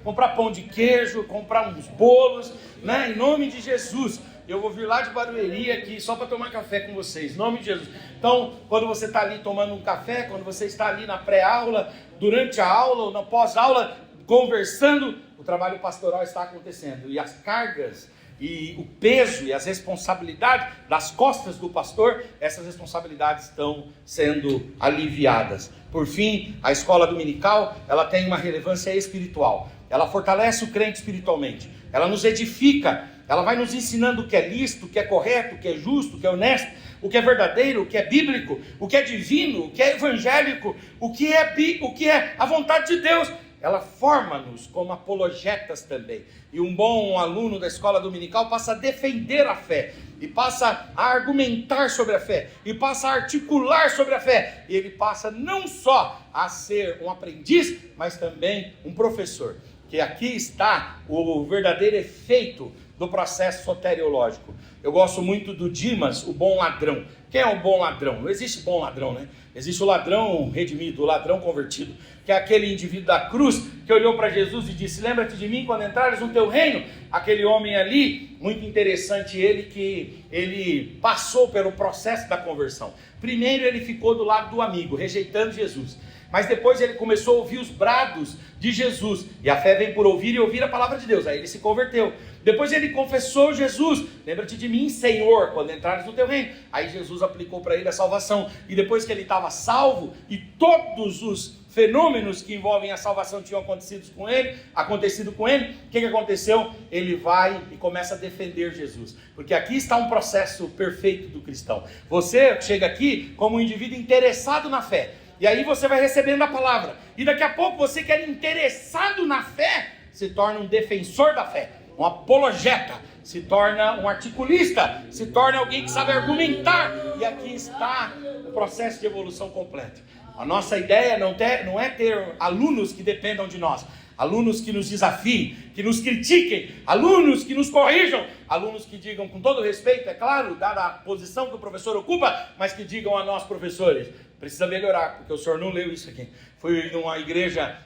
comprar pão de queijo, comprar uns bolos, né? Em nome de Jesus. Eu vou vir lá de Barueri aqui só para tomar café com vocês, em nome de Jesus. Então, quando você está ali tomando um café, quando você está ali na pré-aula, durante a aula ou na pós-aula, conversando, o trabalho pastoral está acontecendo. E as cargas e o peso e as responsabilidades das costas do pastor, essas responsabilidades estão sendo aliviadas. Por fim, a escola dominical, ela tem uma relevância espiritual. Ela fortalece o crente espiritualmente. Ela nos edifica. Ela vai nos ensinando o que é lícito, o que é correto, o que é justo, o que é honesto, o que é verdadeiro, o que é bíblico, o que é divino, o que é evangélico, o que é a vontade de Deus. Ela forma-nos como apologetas também. E um bom aluno da escola dominical passa a defender a fé, e passa a argumentar sobre a fé, e passa a articular sobre a fé. E ele passa não só a ser um aprendiz, mas também um professor. Que aqui está o verdadeiro efeito, do processo soteriológico. Eu gosto muito do Dimas, o bom ladrão. Quem é o bom ladrão? Não existe bom ladrão, né? Existe o ladrão redimido, o ladrão convertido, que é aquele indivíduo da cruz que olhou para Jesus e disse: lembra-te de mim quando entrares no teu reino. Aquele homem ali, muito interessante ele, que ele passou pelo processo da conversão. Primeiro ele ficou do lado do amigo, rejeitando Jesus. Mas depois ele começou a ouvir os brados de Jesus. E a fé vem por ouvir e ouvir a palavra de Deus. Aí ele se converteu. Depois ele confessou Jesus. Lembra-te de mim, Senhor, quando entrares no teu reino. Aí Jesus aplicou para ele a salvação. E depois que ele estava salvo, e todos os fenômenos que envolvem a salvação tinham acontecido com ele, o que aconteceu? Ele vai e começa a defender Jesus. Porque aqui está um processo perfeito do cristão. Você chega aqui como um indivíduo interessado na fé. E aí você vai recebendo a palavra. E daqui a pouco você que era interessado na fé, se torna um defensor da fé, um apologeta, se torna um articulista, se torna alguém que sabe argumentar. E aqui está o processo de evolução completo. A nossa ideia não é ter alunos que dependam de nós, alunos que nos desafiem, que nos critiquem, alunos que nos corrijam, alunos que digam com todo respeito, é claro, dada a posição que o professor ocupa, mas que digam a nós, professores: precisa melhorar, porque o senhor não leu isso aqui. Fui numa igreja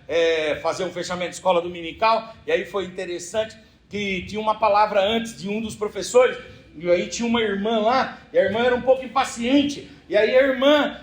fazer um fechamento de escola dominical, e aí foi interessante que tinha uma palavra antes de um dos professores, e aí tinha uma irmã lá, e a irmã era um pouco impaciente, e aí a irmã,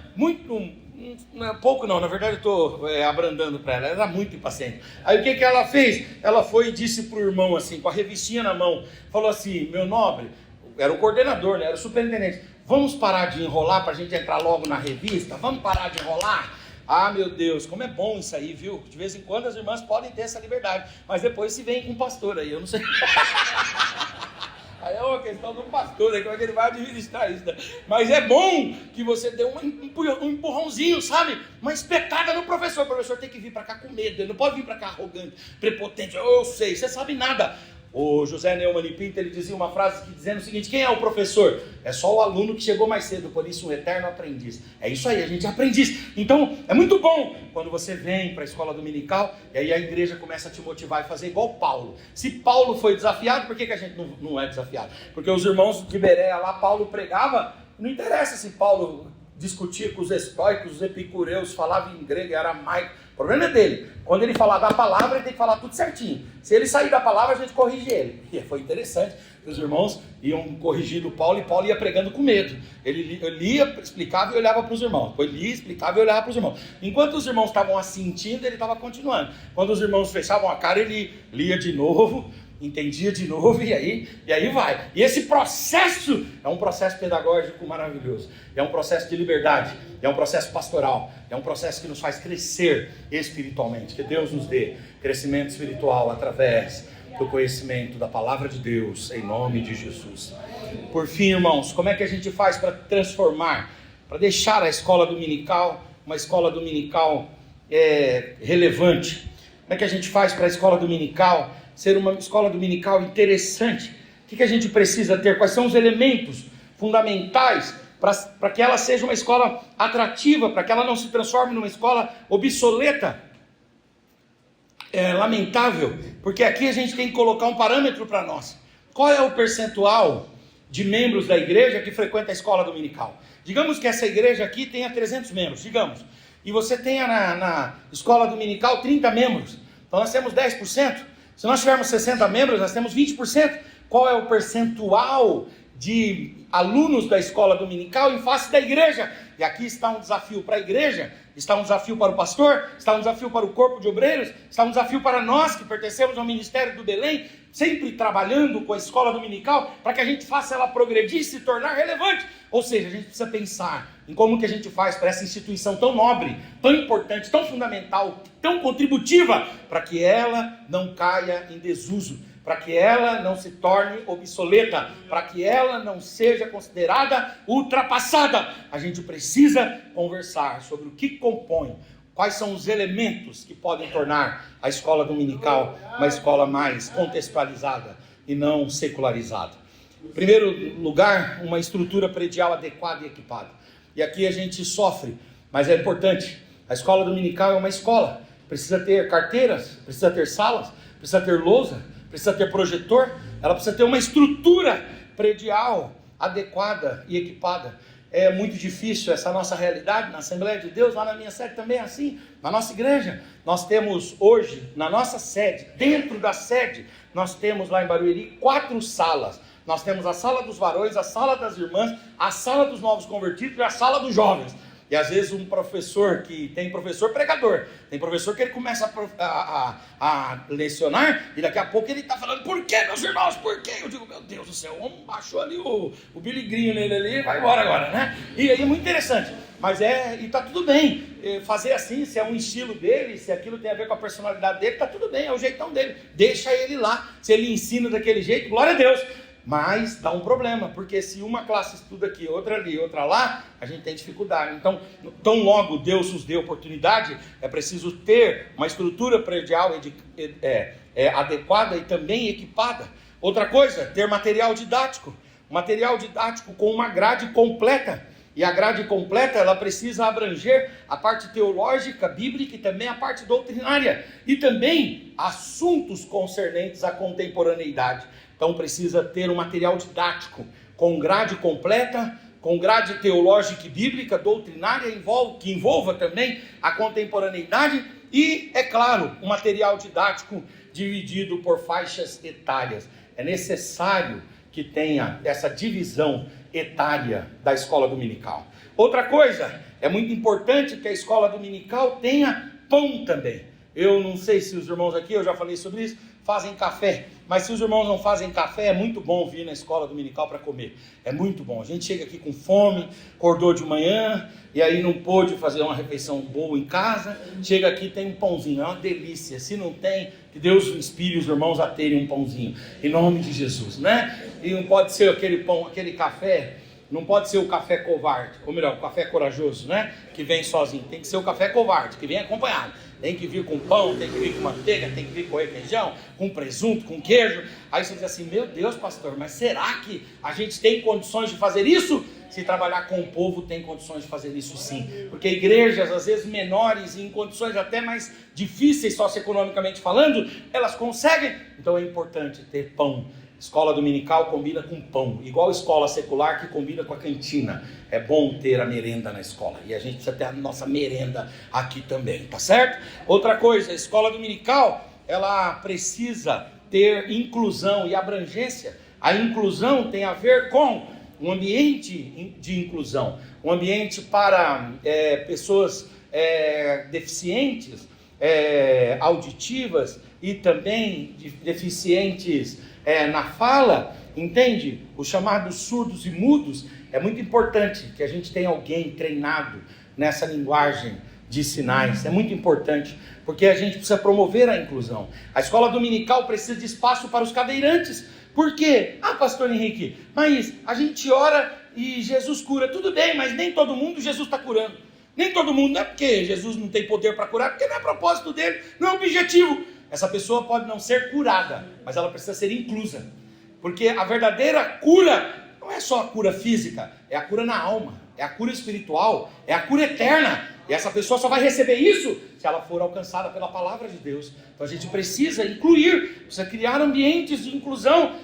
na verdade eu estou abrandando para ela era muito impaciente. Aí o que ela fez? Ela foi e disse para o irmão assim, com a revistinha na mão, falou assim: meu nobre, era o coordenador, né? Era o superintendente, vamos parar de enrolar para a gente entrar logo na revista? Vamos parar de enrolar? Ah, meu Deus, como é bom isso aí, viu? De vez em quando as irmãs podem ter essa liberdade, mas depois se vem com o pastor aí, eu não sei. Aí é uma questão do pastor, né? Como é que ele vai administrar isso, né? Mas é bom que você dê um empurrãozinho, sabe? Uma espetada no professor. O professor tem que vir para cá com medo, ele não pode vir para cá arrogante, prepotente. Eu sei, você sabe nada. O José Neumann Pinto, ele dizia uma frase dizendo o seguinte: quem é o professor? É só o aluno que chegou mais cedo, por isso um eterno aprendiz. É isso aí, a gente é aprendiz. Então, é muito bom quando você vem para a escola dominical, e aí a igreja começa a te motivar a fazer igual Paulo. Se Paulo foi desafiado, por que a gente não é desafiado? Porque os irmãos de Bereia lá, Paulo pregava, não interessa se Paulo discutia com os estoicos, os epicureus, falava em grego e aramaico. O problema é dele. Quando ele falar da palavra, ele tem que falar tudo certinho. Se ele sair da palavra, a gente corrige ele. E foi interessante que os irmãos iam corrigindo Paulo, e Paulo ia pregando com medo. Ele lia, explicava e olhava para os irmãos. Depois lia, explicava e olhava para os irmãos. Enquanto os irmãos estavam assentindo, ele estava continuando. Quando os irmãos fechavam a cara, ele lia de novo, entendia de novo, e aí vai. E esse processo é um processo pedagógico maravilhoso. É um processo de liberdade, é um processo pastoral, é um processo que nos faz crescer espiritualmente. Que Deus nos dê crescimento espiritual através do conhecimento da palavra de Deus, em nome de Jesus. Por fim, irmãos, como é que a gente faz para transformar, para deixar a escola dominical uma escola dominical relevante? Como é que a gente faz para a escola dominical ser uma escola dominical interessante? O que a gente precisa ter? Quais são os elementos fundamentais para que ela seja uma escola atrativa, para que ela não se transforme numa escola obsoleta? É lamentável, porque aqui a gente tem que colocar um parâmetro para nós. Qual é o percentual de membros da igreja que frequenta a escola dominical? Digamos que essa igreja aqui tenha 300 membros, digamos, e você tenha na escola dominical 30 membros, então nós temos 10%. Se nós tivermos 60 membros, nós temos 20%. Qual é o percentual de alunos da escola dominical em face da igreja? E aqui está um desafio para a igreja, está um desafio para o pastor, está um desafio para o corpo de obreiros, está um desafio para nós que pertencemos ao Ministério do Belém, sempre trabalhando com a escola dominical, para que a gente faça ela progredir e se tornar relevante. Ou seja, a gente precisa pensar em como que a gente faz para essa instituição tão nobre, tão importante, tão fundamental, tão contributiva, para que ela não caia em desuso, para que ela não se torne obsoleta, para que ela não seja considerada ultrapassada. A gente precisa conversar sobre o que compõe, quais são os elementos que podem tornar a escola dominical uma escola mais contextualizada e não secularizada. Em primeiro lugar, uma estrutura predial adequada e equipada. E aqui a gente sofre, mas é importante. A escola dominical é uma escola, precisa ter carteiras, precisa ter salas, precisa ter lousa, precisa ter projetor, ela precisa ter uma estrutura predial adequada e equipada. É muito difícil essa nossa realidade na Assembleia de Deus, lá na minha sede também é assim, na nossa igreja. Nós temos hoje, na nossa sede, dentro da sede, nós temos lá em Barueri 4 salas. Nós temos a sala dos varões, a sala das irmãs, a sala dos novos convertidos e a sala dos jovens. E às vezes um professor tem professor pregador, tem professor que ele começa a lecionar e daqui a pouco ele está falando, por que, meus irmãos, por quê? Eu digo, meu Deus do céu, o homem baixou ali o biligrinho nele ali, vai embora agora, né? E aí é muito interessante, mas e está tudo bem, fazer assim, se é um estilo dele, se aquilo tem a ver com a personalidade dele, está tudo bem, é o jeitão dele, deixa ele lá, se ele ensina daquele jeito, glória a Deus. Mas dá um problema, porque se uma classe estuda aqui, outra ali, outra lá, a gente tem dificuldade. Então, tão logo Deus nos dê oportunidade, é preciso ter uma estrutura predial adequada e também equipada. Outra coisa, ter material didático com uma grade completa. E a grade completa, ela precisa abranger a parte teológica, bíblica e também a parte doutrinária. E também assuntos concernentes à contemporaneidade. Então precisa ter um material didático com grade completa, com grade teológica e bíblica, doutrinária, que envolva também a contemporaneidade e, é claro, um material didático dividido por faixas etárias. É necessário que tenha essa divisão etária da escola dominical. Outra coisa, é muito importante que a escola dominical tenha pão também. Eu não sei se os irmãos aqui, eu já falei sobre isso, fazem café, mas se os irmãos não fazem café, é muito bom vir na escola dominical para comer, é muito bom. A gente chega aqui com fome, acordou de manhã, e aí não pôde fazer uma refeição boa em casa, chega aqui tem um pãozinho, é uma delícia. Se não tem, que Deus inspire os irmãos a terem um pãozinho, em nome de Jesus, né? E não pode ser aquele pão, aquele café, não pode ser o café covarde, ou melhor, o café corajoso, né? Que vem sozinho, tem que ser o café covarde, que vem acompanhado. Tem que vir com pão, tem que vir com manteiga, tem que vir com requeijão, com presunto, com queijo. Aí você diz assim, meu Deus, pastor, mas será que a gente tem condições de fazer isso? Se trabalhar com o povo, tem condições de fazer isso sim. Porque igrejas, às vezes menores, em condições até mais difíceis, socioeconomicamente falando, elas conseguem. Então é importante ter pão. Escola dominical combina com pão, igual escola secular que combina com a cantina. É bom ter a merenda na escola, e a gente precisa ter a nossa merenda aqui também, tá certo? Outra coisa, a escola dominical, ela precisa ter inclusão e abrangência. A inclusão tem a ver com um ambiente de inclusão, um ambiente para pessoas deficientes, auditivas e também deficientes na fala, entende? Os chamados surdos e mudos. É muito importante que a gente tenha alguém treinado nessa linguagem de sinais. É muito importante, porque a gente precisa promover a inclusão. A escola dominical precisa de espaço para os cadeirantes. Por quê? Ah, pastor Henrique, mas a gente ora e Jesus cura. Tudo bem, mas nem todo mundo Jesus está curando. Nem todo mundo, não é porque Jesus não tem poder para curar, porque não é propósito dele, não é objetivo. Essa pessoa pode não ser curada, mas ela precisa ser inclusa. Porque a verdadeira cura não é só a cura física, é a cura na alma, é a cura espiritual, é a cura eterna. E essa pessoa só vai receber isso se ela for alcançada pela palavra de Deus. Então a gente precisa incluir, precisa criar ambientes de inclusão.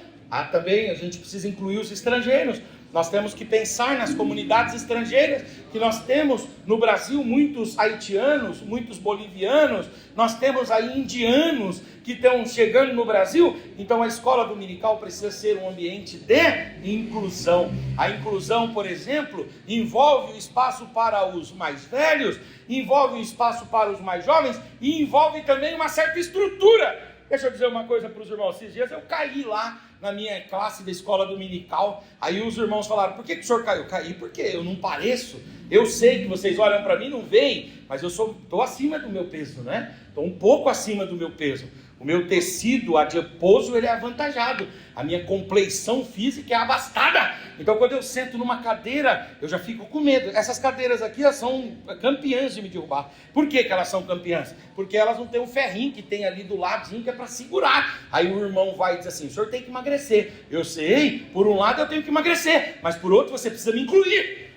Também a gente precisa incluir os estrangeiros. Nós temos que pensar nas comunidades estrangeiras, que nós temos no Brasil muitos haitianos, muitos bolivianos, nós temos aí indianos que estão chegando no Brasil. Então a escola dominical precisa ser um ambiente de inclusão. A inclusão, por exemplo, envolve o espaço para os mais velhos, envolve o espaço para os mais jovens e envolve também uma certa estrutura. Deixa eu dizer uma coisa para os irmãos. Esses dias eu caí lá na minha classe da escola dominical. Aí os irmãos falaram, por que o senhor caiu? Caí porque eu não pareço. Eu sei que vocês olham para mim e não veem, mas eu estou acima do meu peso, né? Estou um pouco acima do meu peso. O meu tecido adiposo, ele é avantajado. A minha compleição física é abastada. Então quando eu sento numa cadeira, eu já fico com medo. Essas cadeiras aqui, elas são campeãs de me derrubar. Por que elas são campeãs? Porque elas não têm um ferrinho que tem ali do ladinho que é para segurar. Aí o irmão vai e diz assim, o senhor tem que emagrecer. Eu sei, por um lado eu tenho que emagrecer, mas por outro você precisa me incluir.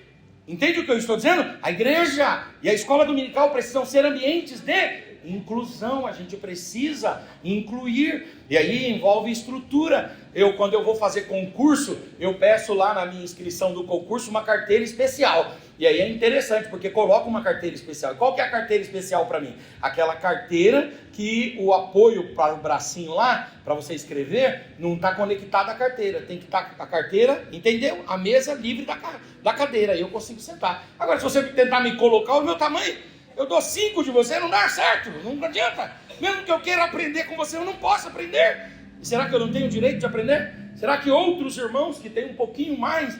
Entende o que eu estou dizendo? A igreja e a escola dominical precisam ser ambientes de Inclusão, a gente precisa incluir, e aí envolve estrutura. Quando eu vou fazer concurso, eu peço lá na minha inscrição do concurso uma carteira especial. E aí é interessante, porque coloca uma carteira especial. Qual que é a carteira especial para mim? Aquela carteira que o apoio para o bracinho lá, para você escrever, não está conectado à carteira. Tem que estar a carteira, entendeu? A mesa livre da cadeira, aí eu consigo sentar. Agora, se você tentar me colocar o meu tamanho, eu dou 5 de você, não dá certo, não adianta. Mesmo que eu queira aprender com você, eu não posso aprender. E será que eu não tenho direito de aprender? Será que outros irmãos que têm um pouquinho mais,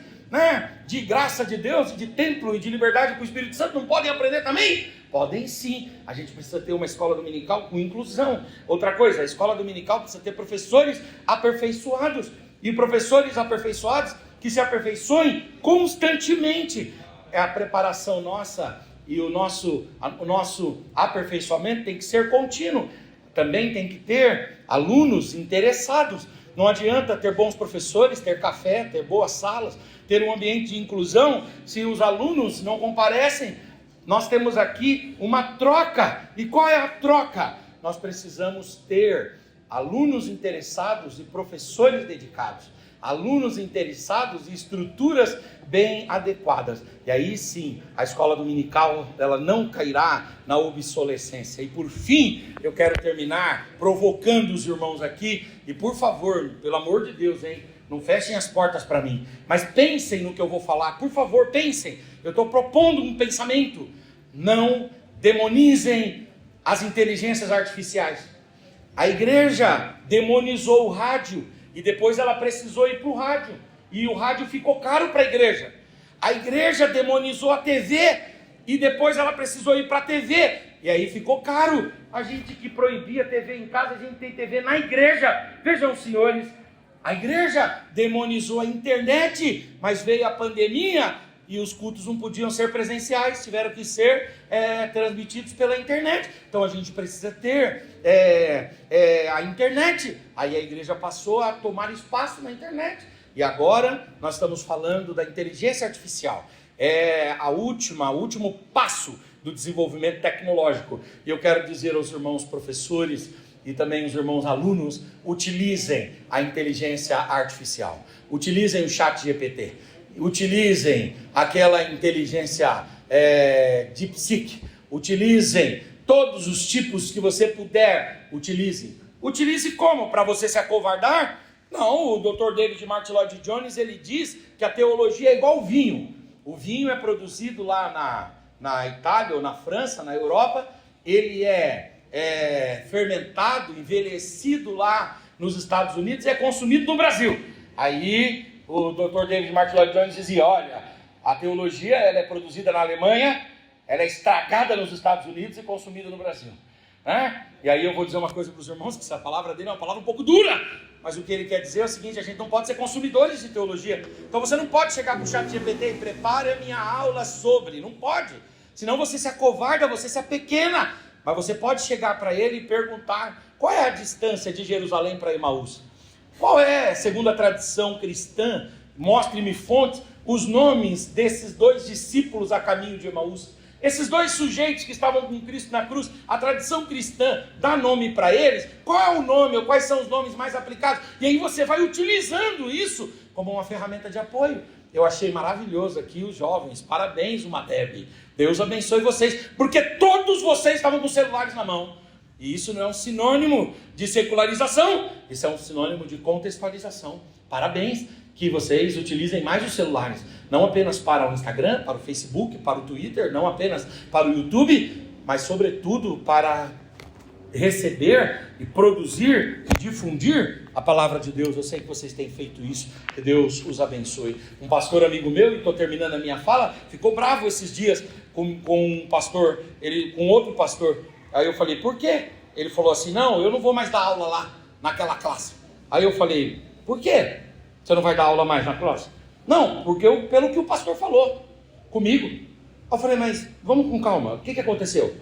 de graça de Deus, de templo e de liberdade com o Espírito Santo não podem aprender também? Podem sim. A gente precisa ter uma escola dominical com inclusão. Outra coisa, a escola dominical precisa ter professores aperfeiçoados. E professores aperfeiçoados que se aperfeiçoem constantemente. É a preparação nossa e o nosso aperfeiçoamento tem que ser contínuo. Também tem que ter alunos interessados. Não adianta ter bons professores, ter café, ter boas salas, ter um ambiente de inclusão, se os alunos não comparecem. Nós temos aqui uma troca. E qual é a troca? Nós precisamos ter alunos interessados e professores dedicados. Alunos interessados e estruturas bem adequadas. E aí sim, a escola dominical, ela não cairá na obsolescência. E por fim, eu quero terminar provocando os irmãos aqui. E por favor, pelo amor de Deus, não fechem as portas para mim. Mas pensem no que eu vou falar. Por favor, pensem. Eu estou propondo um pensamento. Não demonizem as inteligências artificiais. A igreja demonizou o rádio. E depois ela precisou ir para o rádio. E o rádio ficou caro para a igreja. A igreja demonizou a TV. E depois ela precisou ir para a TV. E aí ficou caro. A gente que proibia TV em casa, a gente tem TV na igreja. Vejam, senhores, a igreja demonizou a internet. Mas veio a pandemia e os cultos não podiam ser presenciais. Tiveram que ser transmitidos pela internet. Então a gente precisa ter a internet. Aí a igreja passou a tomar espaço na internet. E agora nós estamos falando da inteligência artificial. É o último passo do desenvolvimento tecnológico. E eu quero dizer aos irmãos professores e também os irmãos alunos, utilizem a inteligência artificial. Utilizem o chat GPT. Utilizem aquela inteligência DeepSeek. Utilizem todos os tipos que você puder. Utilize como? Para você se acovardar? Não, o Dr. David Martin Lloyd Jones, ele diz que a teologia é igual ao vinho. O vinho é produzido lá na Itália ou na França, na Europa. Ele é fermentado, envelhecido lá nos Estados Unidos e é consumido no Brasil. Aí o Dr. David Martin Lloyd Jones dizia, olha, a teologia ela é produzida na Alemanha, ela é estragada nos Estados Unidos e consumida no Brasil. E aí eu vou dizer uma coisa para os irmãos, que essa palavra dele é uma palavra um pouco dura, mas o que ele quer dizer é o seguinte, a gente não pode ser consumidores de teologia. Então você não pode chegar para o chat GPT e prepare a minha aula sobre, não pode. Senão você se acovarda, você se apequena. Mas você pode chegar para ele e perguntar, qual é a distância de Jerusalém para Emaús? Qual é, segundo a tradição cristã, mostre-me fontes, os nomes desses 2 discípulos a caminho de Emaús? Esses 2 sujeitos que estavam com Cristo na cruz, a tradição cristã dá nome para eles? Qual é o nome, ou quais são os nomes mais aplicados? E aí você vai utilizando isso como uma ferramenta de apoio. Eu achei maravilhoso aqui os jovens, parabéns, Umadeb. Deus abençoe vocês, porque todos vocês estavam com celulares na mão. E isso não é um sinônimo de secularização, isso é um sinônimo de contextualização. Parabéns, que vocês utilizem mais os celulares, não apenas para o Instagram, para o Facebook, para o Twitter, não apenas para o YouTube, mas sobretudo para receber e produzir e difundir a palavra de Deus. Eu sei que vocês têm feito isso, que Deus os abençoe. Um pastor amigo meu, e estou terminando a minha fala, ficou bravo esses dias com um pastor, com outro pastor. Aí eu falei, por quê? Ele falou assim, não, eu não vou mais dar aula lá, naquela classe. Aí eu falei, por quê? Você não vai dar aula mais na classe? Não, porque pelo que o pastor falou comigo. Eu falei, mas vamos com calma, o que aconteceu?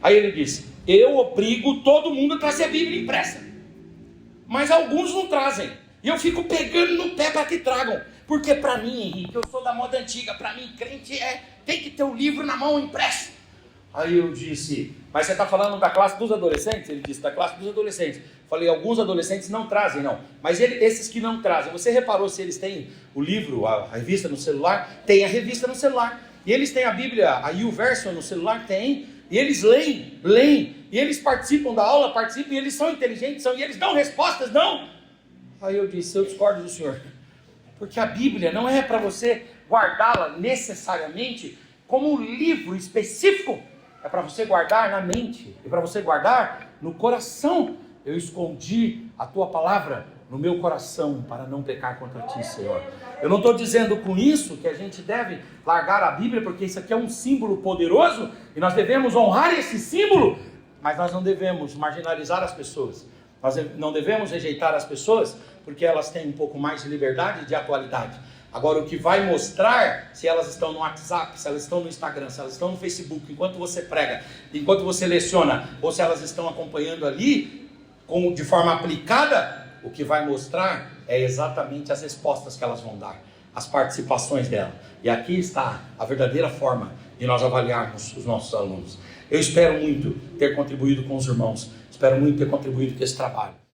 Aí ele disse, eu obrigo todo mundo a trazer a Bíblia impressa. Mas alguns não trazem. E eu fico pegando no pé para que tragam. Porque para mim, Henrique, eu sou da moda antiga, para mim crente tem que ter o livro na mão impresso. Aí eu disse, mas você está falando da classe dos adolescentes? Ele disse, da classe dos adolescentes. Falei, alguns adolescentes não trazem, não. Mas esses que não trazem, você reparou se eles têm o livro, a revista no celular? Tem a revista no celular. E eles têm a Bíblia, a YouVersion no celular? Tem. E eles leem. E eles participam da aula, e eles são inteligentes, e eles dão respostas, não. Aí eu disse, eu discordo do senhor. Porque a Bíblia não é para você guardá-la necessariamente como um livro específico. É para você guardar na mente, é para você guardar no coração. Eu escondi a tua palavra no meu coração para não pecar contra ti, Senhor. Eu não estou dizendo com isso que a gente deve largar a Bíblia, porque isso aqui é um símbolo poderoso e nós devemos honrar esse símbolo, mas nós não devemos marginalizar as pessoas. Nós não devemos rejeitar as pessoas porque elas têm um pouco mais de liberdade e de atualidade. Agora, o que vai mostrar se elas estão no WhatsApp, se elas estão no Instagram, se elas estão no Facebook, enquanto você prega, enquanto você leciona, ou se elas estão acompanhando ali, de forma aplicada, o que vai mostrar é exatamente as respostas que elas vão dar, as participações dela. E aqui está a verdadeira forma de nós avaliarmos os nossos alunos. Eu espero muito ter contribuído com os irmãos, espero muito ter contribuído com esse trabalho.